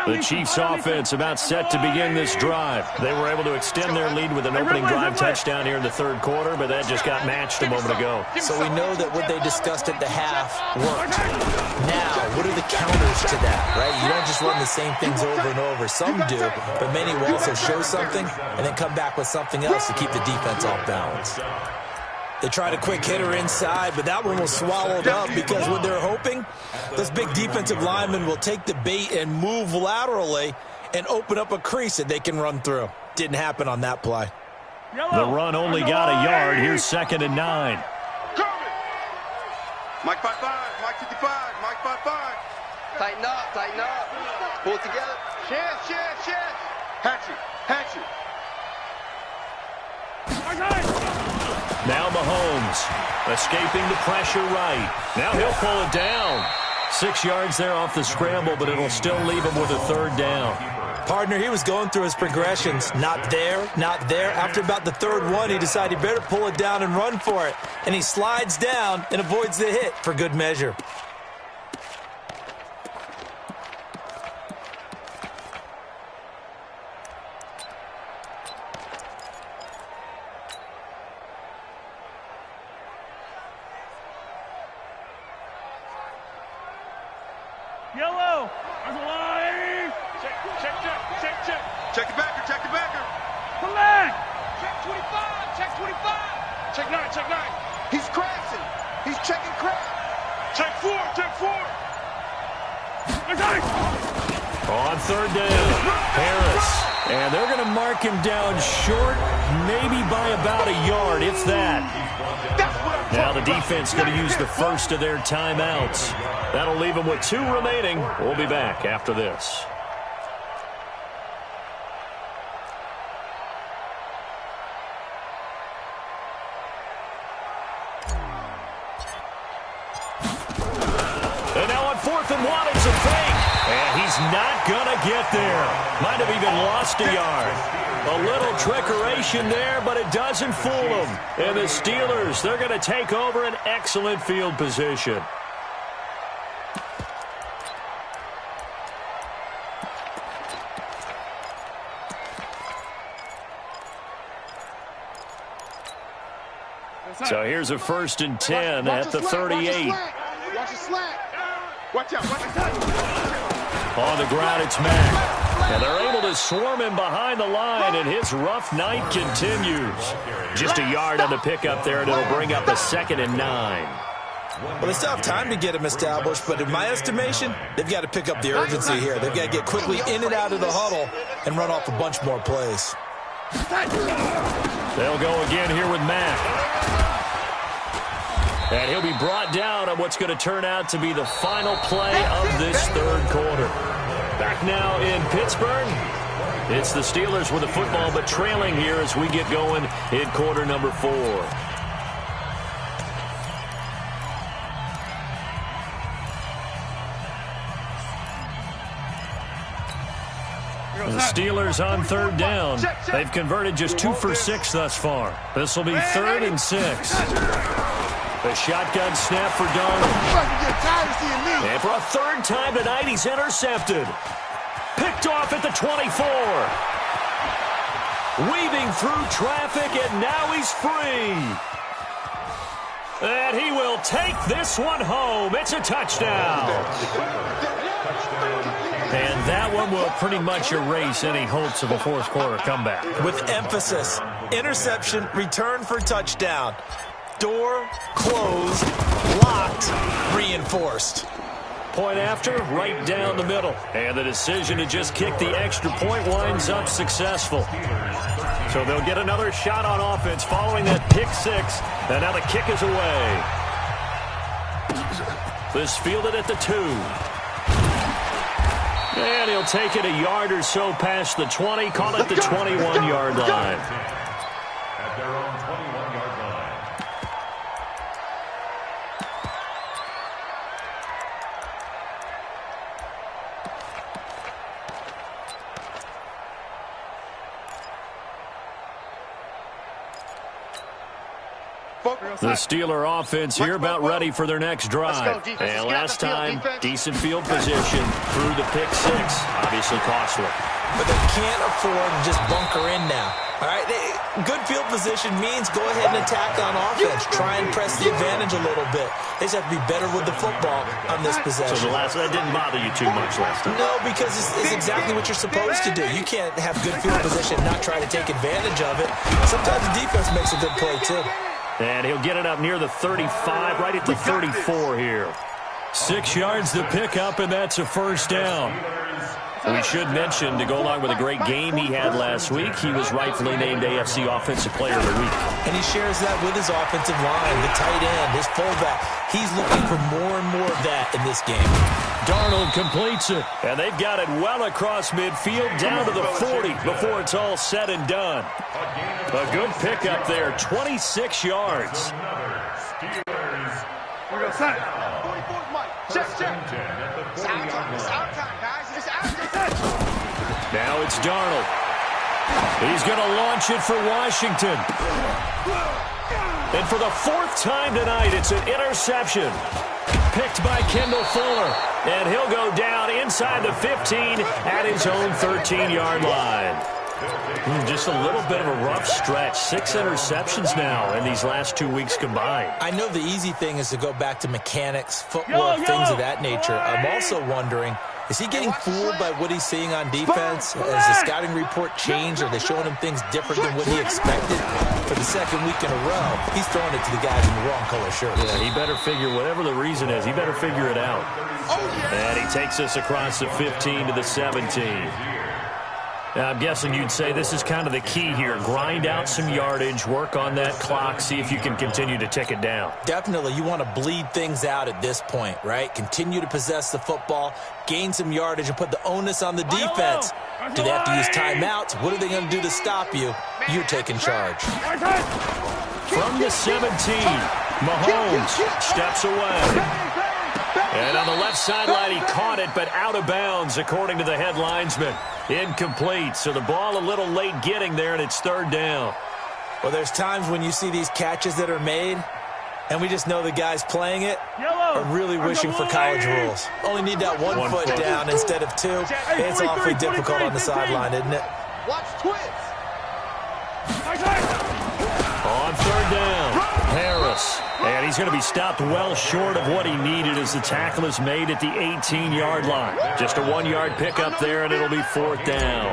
B: The Chiefs offense about set to begin this drive. They were able to extend their lead with an opening drive touchdown here in the 3rd quarter, but that just got matched a moment ago.
D: So we know that what they discussed at the half worked. Now, what are the counters to that, right? You don't just run the same things over and over. Some do, but many will also show something and then come back with something else to keep the defense off balance. They tried a quick hitter inside, but that one was swallowed up because what they're hoping, this big defensive lineman will take the bait and move laterally and open up a crease that they can run through. Didn't happen on that play.
B: The run only got a yard. Here's 2nd and 9.
C: Mike 5-5, Mike 55, Mike 5-5.
G: Tighten up. Pull it together. Shift. Hatch it.
B: Now Mahomes escaping the pressure right. Now he'll pull it down. 6 yards there off the scramble, but it'll still leave him with a 3rd down.
D: Partner, he was going through his progressions. Not there. After about the 3rd one, he decided he better pull it down and run for it. And he slides down and avoids the hit for good measure.
E: Yellow. There's a line.
C: Check the backer.
E: Come back.
H: Check 25.
C: Check 9.
G: He's crashing. He's checking crash.
C: Check 4.
B: On 3rd down, Harris. And they're going to mark him down short, maybe by about a yard, if that. Now the defense going to use the first of their timeouts. That'll leave them with 2 remaining. We'll be back after this. And now on 4th and 1, it's a fake. And he's not going to get there. Might have even lost a yard. A little trickeration there, but it doesn't fool them. And the Steelers, they're going to take over an excellent field position. So here's a 1st and 10 at the 38.
C: Watch the slant. Watch out.
B: On the ground, it's Mack. And they're able to swarm him behind the line, and his rough night continues. Just a yard on the pickup there, and it'll bring up a 2nd and 9.
D: Well, they still have time to get him established, but in my estimation, they've got to pick up the urgency here. They've got to get quickly in and out of the huddle and run off a bunch more plays.
B: They'll go again here with Mack. And he'll be brought down on what's going to turn out to be the final play of this 3rd quarter. Back now in Pittsburgh. It's the Steelers with the football, but trailing here as we get going in quarter number 4. The Steelers on 3rd down. They've converted just 2 for 6 thus far. This will be 3rd and 6. The shotgun snap for Darnold. And for a 3rd time tonight, he's intercepted. Picked off at the 24. Weaving through traffic, and now he's free. And he will take this one home. It's a touchdown. And that one will pretty much erase any hopes of a 4th quarter comeback.
D: With emphasis, interception, return for touchdown. Door closed, locked, reinforced.
B: Point after, right down the middle. And the decision to just kick the extra point winds up successful. So they'll get another shot on offense following that pick 6. And now the kick is away. This fielded at the 2. And he'll take it a yard or so past the 20, call it the 21-yard line.
F: At their own 21-yard line.
B: The Steeler offense here about ready for their next drive. And last time, decent field position through the pick 6. Obviously costly.
D: But they can't afford to just bunker in now. All right, good field position means go ahead and attack on offense. Try and press the advantage a little bit. They just have to be better with the football on this possession.
B: So that didn't bother you too much last time?
D: No, because it's exactly what you're supposed to do. You can't have good field position and not try to take advantage of it. Sometimes the defense makes a good play, too.
B: And he'll get it up near the 35, right at the 34 here. 6 yards to pick up, and that's a 1st down. We should mention, to go along with a great game he had last week, he was rightfully named AFC Offensive Player of the Week.
D: And he shares that with his offensive line, the tight end, his fullback. He's looking for more and more of that in this game.
B: Darnold completes it, and they've got it well across midfield down to the 40 before it's all said and done. A good pickup there, 26 yards.
E: We go set.
G: Check. It's out time, guys. It's out time.
B: Now it's Darnold. He's going to launch it for Washington. And for the 4th time tonight, it's an interception. Picked by Kendall Fuller. And he'll go down inside the 15 at his own 13-yard line. Just a little bit of a rough stretch. 6 interceptions now in these last 2 weeks combined.
D: I know the easy thing is to go back to mechanics, footwork, things of that nature. I'm also wondering, is he getting fooled by what he's seeing on defense? Has the scouting report changed? Are they showing him things different than what he expected? For the 2nd week in a row, he's throwing it to the guys in the wrong color shirt.
B: Yeah, he better figure, whatever the reason is, he better figure it out. And he takes us across the 15 to the 17. Now, I'm guessing you'd say this is kind of the key here. Grind out some yardage, work on that clock, see if you can continue to tick it down.
D: Definitely. You want to bleed things out at this point, right? Continue to possess the football, gain some yardage, and put the onus on the defense. Do they have to use timeouts? What are they going to do to stop you? You're taking charge.
B: From the 17, Mahomes steps away. And on the left sideline, he caught it, but out of bounds, according to the head linesman. Incomplete, so the ball a little late getting there, and it's 3rd down.
D: Well, there's times when you see these catches that are made, and we just know the guys playing it are really wishing for college rules. Only need that one foot down instead of 2. It's awfully difficult on the sideline, isn't it?
G: Watch twins.
B: On 3rd down, Harris. And he's going to be stopped well short of what he needed as the tackle is made at the 18-yard line. Just a 1-yard pickup there, and it'll be 4th down.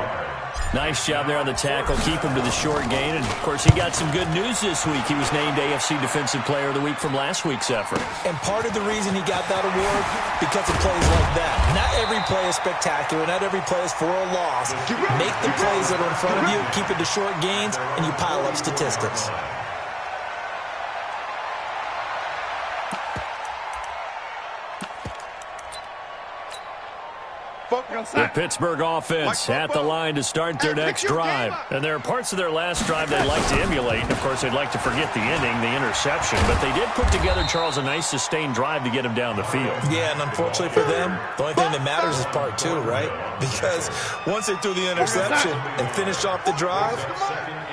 B: Nice job there on the tackle. Keep him to the short gain. And, of course, he got some good news this week. He was named AFC Defensive Player of the Week from last week's effort.
D: And part of the reason he got that award, because of plays like that. Not every play is spectacular. Not every play is for a loss. Make the plays that are in front of you, keep it to short gains, and you pile up statistics.
B: The Pittsburgh offense at the line to start their next drive. And there are parts of their last drive they'd like to emulate. And, of course, they'd like to forget the ending, the interception. But they did put together, Charles, a nice sustained drive to get him down the field.
D: Yeah, and unfortunately for them, the only thing that matters is part 2, right? Because once they threw the interception and finished off the drive,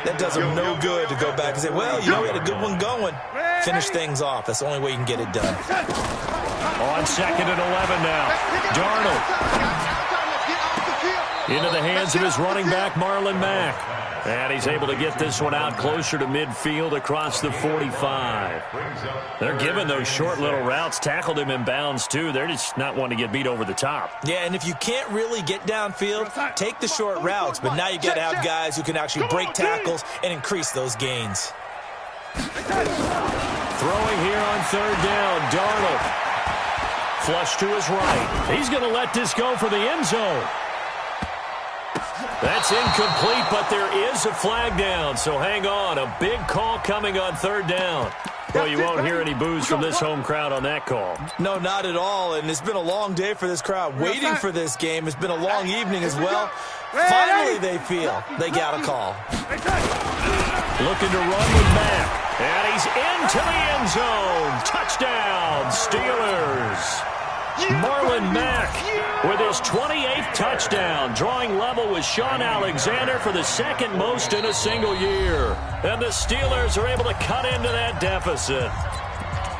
D: that does them no good to go back and say, well, you know, we had a good one going. Finish things off. That's the only way you can get it done.
B: On 2nd and 11 now. Darnold. Into the hands of his running back, Marlon Mack. And he's able to get this one out closer to midfield across the 45. They're giving those short little routes. Tackled him in bounds, too. They're just not wanting to get beat over the top.
D: Yeah, and if you can't really get downfield, take the short routes. But now you got to have guys who can actually break tackles and increase those gains.
B: Throwing here on 3rd down, Darnold. Flush to his right. He's going to let this go for the end zone. That's incomplete, but there is a flag down, so hang on. A big call coming on 3rd down. Well, you won't hear any boos from this home crowd on that call.
D: No, not at all, and it's been a long day for this crowd waiting for this game. It's been a long evening as well. Finally, they feel they got a call.
B: Looking to run with Mack, and he's into the end zone. Touchdown, Steelers. Marlon Mack with his 28th touchdown, drawing level with Sean Alexander for the 2nd most in a single year. And the Steelers are able to cut into that deficit.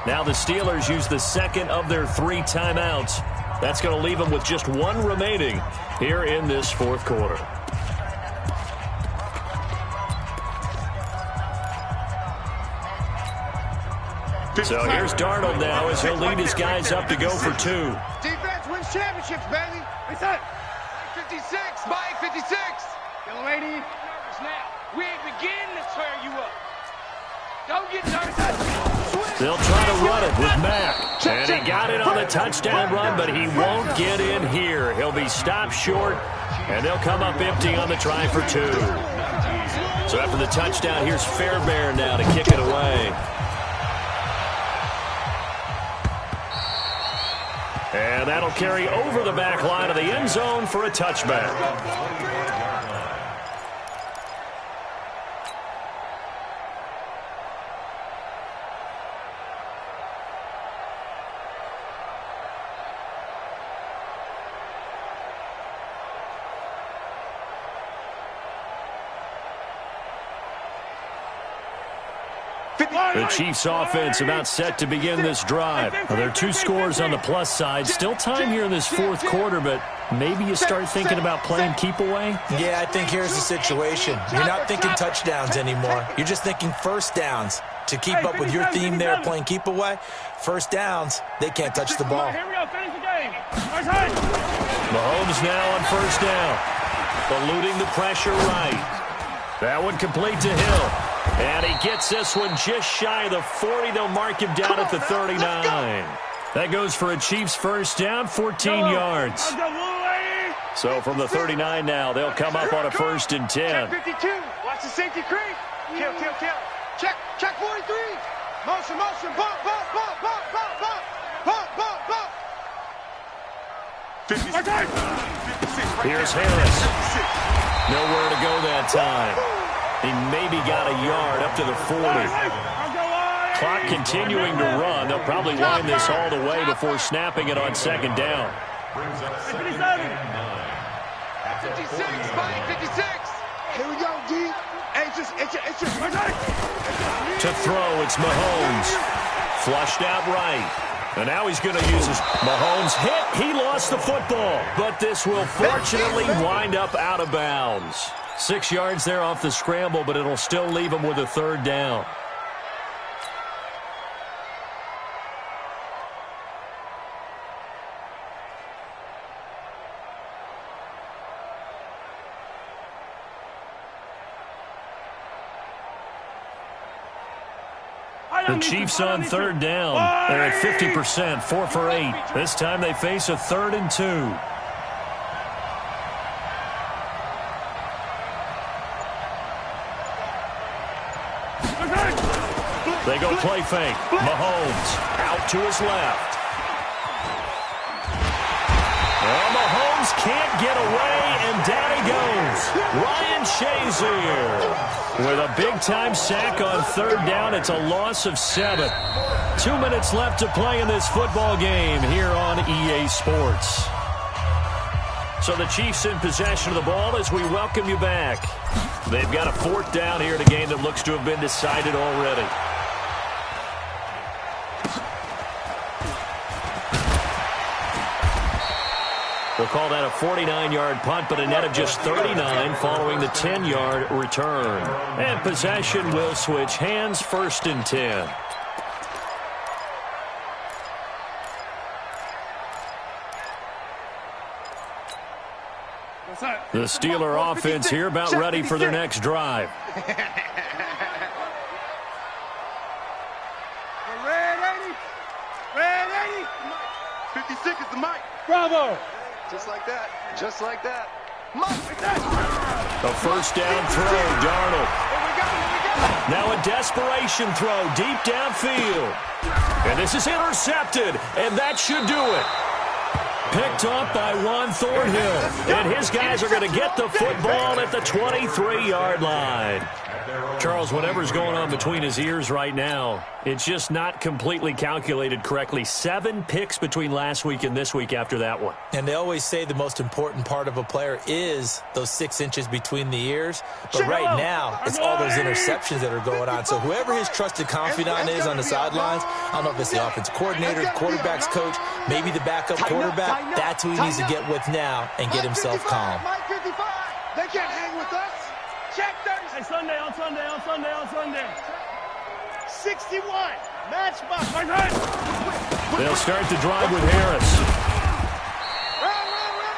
B: Now the Steelers use the 2nd of their 3 timeouts. That's going to leave them with just 1 remaining here in this 4th quarter. So here's Darnold now as he'll lead his guys up to go for 2.
G: Defense wins championships, baby.
E: What's that?
G: 56, Mike 56.
E: Young lady.
H: Nervous now. We ain't beginning to tear you up. Don't get nervous.
B: They'll try to run it with Mack. And he got it on the touchdown run, but he won't get in here. He'll be stopped short, and they'll come up empty on the try for 2. So after the touchdown, here's Fairbairn now to kick it away. And that'll carry over the back line of the end zone for a touchback. The Chiefs offense about set to begin this drive. Well, there are 2 scores on the plus side. Still time here in this 4th quarter, but maybe you start thinking about playing keep away?
D: Yeah, I think here's the situation. You're not thinking touchdowns anymore. You're just thinking first downs. To keep up with your theme there, playing keep away, first downs, they can't touch the ball.
E: Here we go, finish the game.
B: Mahomes now on first down. Eluding the pressure right. That one complete to Hill. And he gets this one just shy of the 40. They'll mark him down at the 39. That goes for a Chiefs first down, 14 yards. So from the 39 now, they'll come up on a 1st and 10.
E: Check 52. Watch the safety creep. Kill.
G: Check 43. Motion. Bump.
C: 56.
B: Here's Harris. Nowhere to go that time. He maybe got a yard up to the 40. Clock continuing to run. They'll probably wind this all the way before snapping it on 2nd down.
H: 56, Mike, 56.
C: Here we go, D. It's
B: To throw, it's Mahomes. Flushed out right. And now he's going to use his Mahomes hit. He lost the football. But this will fortunately wind up out of bounds. 6 yards there off the scramble, but it'll still leave him with a 3rd down. The Chiefs on 3rd down. They're at 50%, 4 for 8. This time they face a 3rd and 2. They go play fake. Mahomes out to his left. Well, Mahomes can't get away, and down he goes. Ryan Shazier with a big-time sack on 3rd down. It's a loss of 7. 2 minutes left to play in this football game here on EA Sports. So the Chiefs in possession of the ball as we welcome you back. They've got a 4th down here in a game that looks to have been decided already. We'll call that a 49-yard punt, but a net of just 39 following the 10-yard return. And possession will switch hands, 1st and 10. The Steeler offense here about ready for their next drive.
C: Red 80. 56 is the mic.
E: Bravo.
G: Just like that.
B: A 1st down throw, Darnold. Now a desperation throw deep downfield. And this is intercepted, and that should do it. Picked up by Juan Thornhill. And his guys are going to get the football at the 23-yard line. Charles, whatever's going on between his ears right now, it's just not completely calculated correctly. 7 picks between last week and this week after that one.
D: And they always say the most important part of a player is those 6 inches between the ears. But right now, it's all those interceptions that are going on. So whoever his trusted confidant is on the sidelines, I don't know if it's the offensive coordinator, the quarterback's coach, maybe the backup quarterback, that's who he needs to get with now and get himself calm.
C: They can't hang with us.
E: Check 30. Hey, Sunday. 61. Matchbox.
B: They'll start the drive with Harris.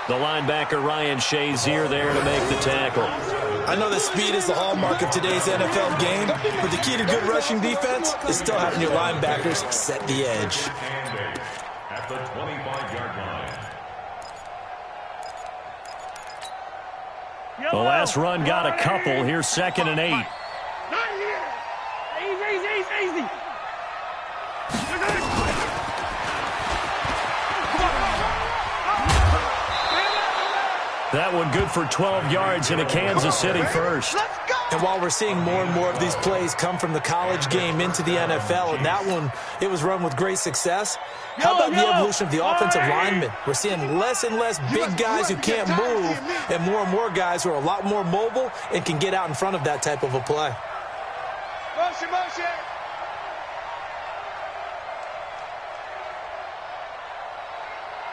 B: The linebacker Ryan Shazier there to make the tackle.
D: I know that speed is the hallmark of today's NFL game, but the key to good rushing defense is still having your linebackers set the edge.
F: At the 25-yard line.
B: The last run got a couple. Here's 2nd and 8.
E: Easy.
B: That one good for 12 yards in a Kansas City first.
D: And while we're seeing more and more of these plays come from the college game into the NFL, and that one, it was run with great success, how about the evolution of the offensive linemen? We're seeing less and less big guys who can't move and more guys who are a lot more mobile and can get out in front of that type of a play.
G: Motion.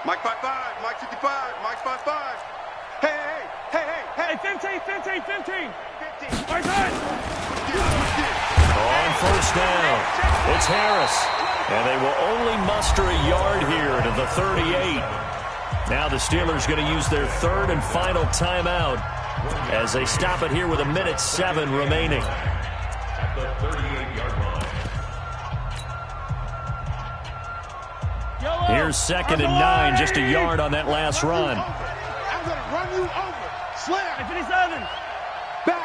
C: Mike 5-5, Mike 55, Mike 5-5.
E: Hey, 15.
B: On first down, it's Harris. And they will only muster a yard here to the 38. Now the Steelers going to use their 3rd and final timeout as they stop it here with 1:07 remaining.
F: At the 38-yard line.
B: Here's 2nd and 9, just a yard on that last run.
C: I'm going to run you over. Slam.
E: 57.
C: Back.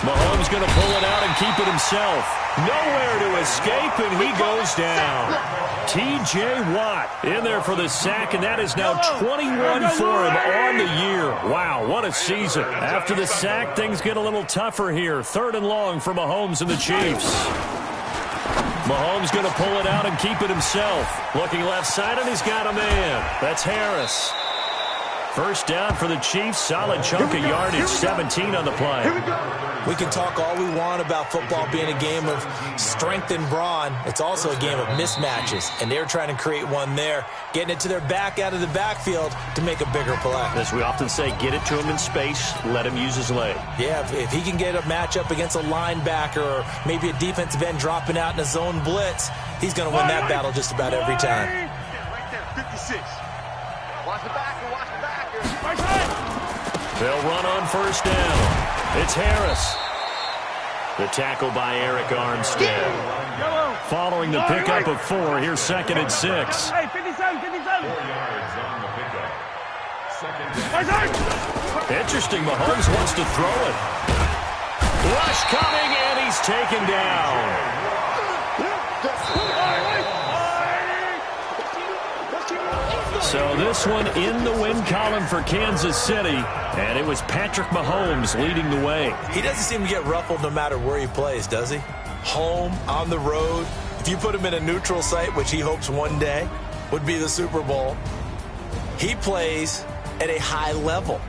B: Mahomes going to pull it out and keep it himself. Nowhere to escape, and he goes down. T.J. Watt in there for the sack, and that is now 21 for him on the year. Wow, what a season. After the sack, things get a little tougher here. 3rd and long for Mahomes and the Chiefs. Mahomes going to pull it out and keep it himself. Looking left side, and he's got a man. That's Harris. First down for the Chiefs. Solid chunk of yardage, 17 on the play.
D: We can talk all we want about football being a game of strength and brawn. It's also a game of mismatches, and they're trying to create one there, getting it to their back out of the backfield to make a bigger play.
B: As we often say, get it to him in space, let him use his leg.
D: Yeah, if he can get a matchup against a linebacker or maybe a defensive end dropping out in a zone blitz, he's going to win that battle just about every time.
C: Right there, 56.
G: Watch the backer.
B: They'll run on first down. It's Harris. The tackle by Eric Armstead. Following the pickup of 4, here's 2nd and 6.
E: Hey, 57.
F: 4 yards on the pickup. 2nd down.
B: Interesting, Mahomes wants to throw it. Rush coming, and he's taken down. So this one in the win column for Kansas City, and it was Patrick Mahomes leading the way.
D: He doesn't seem to get ruffled no matter where he plays, does he? Home, on the road. If you put him in a neutral site, which he hopes one day would be the Super Bowl, he plays at a high level.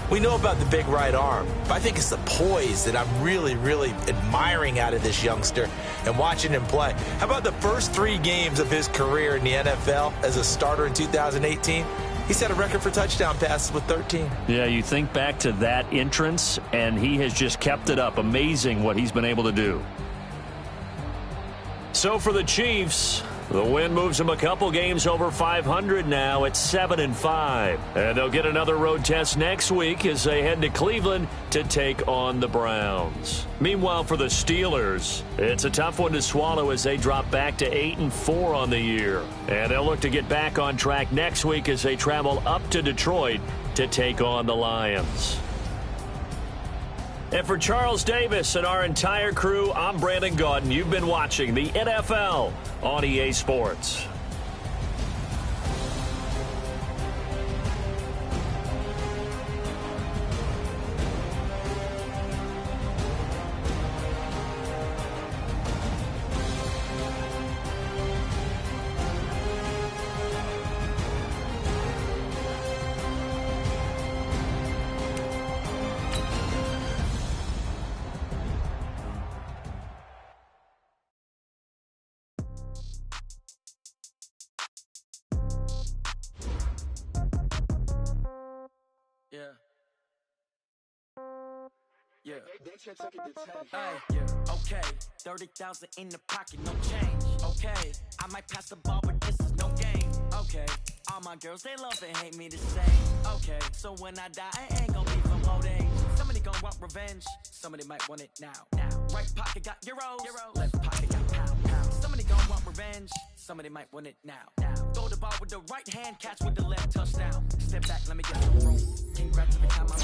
D: We know about the big right arm, but I think it's the poise that I'm really admiring out of this youngster and watching him play. How about the first 3 games of his career in the NFL as a starter in 2018? He set a record for touchdown passes with 13.
B: Yeah, you think back to that entrance, and he has just kept it up. Amazing what he's been able to do. So for the Chiefs, the win moves them a couple games over 500 now at 7-5. And they'll get another road test next week as they head to Cleveland to take on the Browns. Meanwhile, for the Steelers, it's a tough one to swallow as they drop back to 8-4 on the year. And they'll look to get back on track next week as they travel up to Detroit to take on the Lions. And for Charles Davis and our entire crew, I'm Brandon Gaudin. You've been watching the NFL on EA Sports.
I: Yeah. Okay. 30,000 in the pocket, no change. Okay. I might pass the ball, but this is no game. Okay. All my girls, they love and hate me the same. Okay. So when I die, I ain't gonna be from old age. Somebody gon' want revenge. Somebody might want it now. Right pocket got euros. Left pocket got pound. Somebody gon' want revenge. Somebody might want it now. Throw the ball with the right hand, catch with the left, touchdown. Step back, let me get some room. Can't grab every time I'm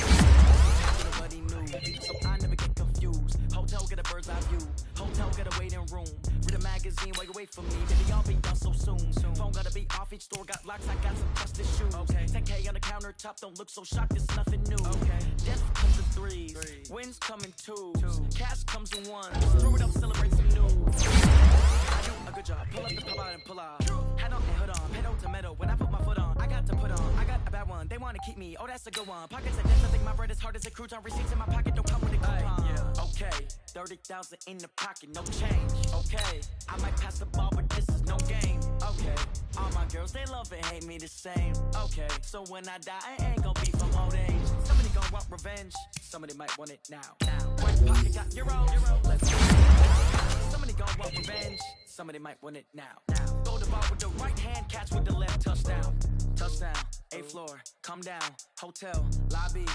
I: nobody knew, so I never get confused. Hotel get a bird's eye view. Hotel get a waiting room. Read a magazine while you wait for me. Baby, I'll be done so soon. Phone gotta be off, each store got locks. I got some trusted shoes. 10K on the countertop, don't look so shocked. It's nothing new. Death comes in threes. Wins come in twos. Cash comes in ones. Throw it up, celebrate some news. I do a good job. Pull up the pull out and pull out. Head on and hood on. Pedal to metal. When I put my foot on, I got to put on. I got a bad one. They wanna keep me. Oh, that's a good one. Pockets of death. I think my bread is hard as a crouton. Receipts in my pocket don't come with a coupon. Okay. 30,000 in the pocket, no change. Okay. I might pass the ball, but this is no game. Okay. All my girls, they love and hate me the same. Okay. So when I die, I ain't gonna be from old age. Somebody gon' want revenge. Somebody might want it now. Right pocket got euros. Left pocket. Somebody gon' want revenge. Somebody might want it now. Throw the ball with the right hand, catch with the left, touchdown. Touchdown, 8th floor, come down, hotel, lobby.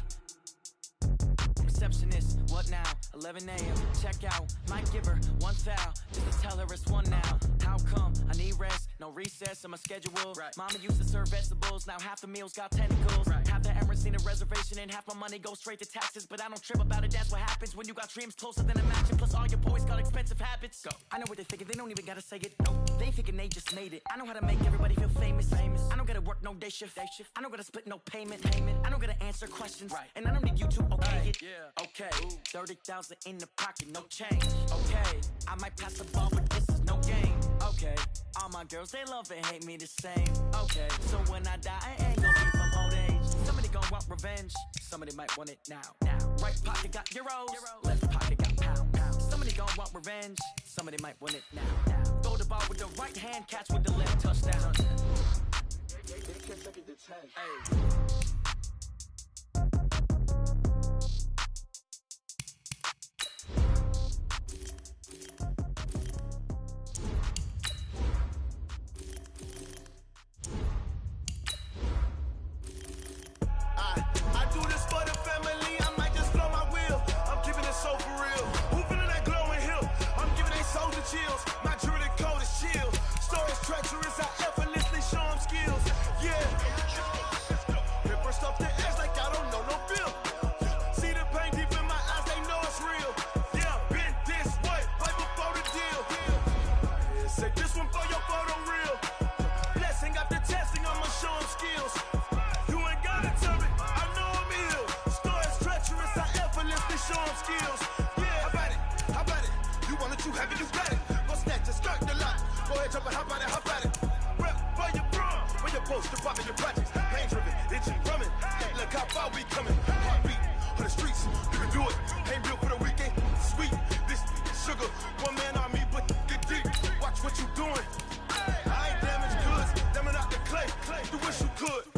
I: Receptionist, what now? 11 a.m. Check out, might give her one foul just to tell her it's one now. How come? I need rest, no recess in my schedule. Mama used to serve vegetables, now half the meals got tentacles. Half the Emirates need a reservation and half my money goes straight to taxes. But I don't trip about it, that's what happens when you got dreams closer than a mansion. Plus all your boys got expensive habits. Go. I know what they thinking, they don't even gotta say it. No, they thinking they just made it. I know how to make everybody feel famous. I don't gotta work no day shift. I don't gotta split no payment. I don't gotta answer questions. And I don't need you to okay it. Okay, 30,000 in the pocket, no change. Okay, I might pass the ball, but this is no game. Okay, all my girls, they love and hate me the same. Okay, so when I die, I ain't gonna be from old age. Somebody gon' want revenge. Somebody might want it now. Right pocket got euros. Left pocket got pound. Somebody gon' want revenge. Somebody might want it now. Throw the ball with the right hand, catch with the left, touchdown. Hey.
A: I do this for the family, I might just blow my wheel. I'm keeping it so for real. Who feeling that glowing hill? I'm giving they souls the chills. My jewelry code is chill. Stories treacherous, I effortlessly show them skills. Yeah. Paper stuff the edge like I don't know no bill. See the pain deep in my eyes, they know it's real. Yeah, been this way, right before the deal. Yeah, say this one for your photo real. Blessing after testing, I'ma show them skills. Show them skills. Yeah, how about it? You want it, you have it, you got it. Go snatch a skirt the lot. Go ahead, jump and hop on it. Rep for your brum. Where your poster, popping your projects. Pain driven, itching, drumming. Hey, look how far we coming. Heartbeat on the streets. You can do it. Ain't built for the weekend. Sweet, this sugar. One man army, but get deep. Watch what you doing. I ain't damaged goods. Damn it out the clay. You wish you could.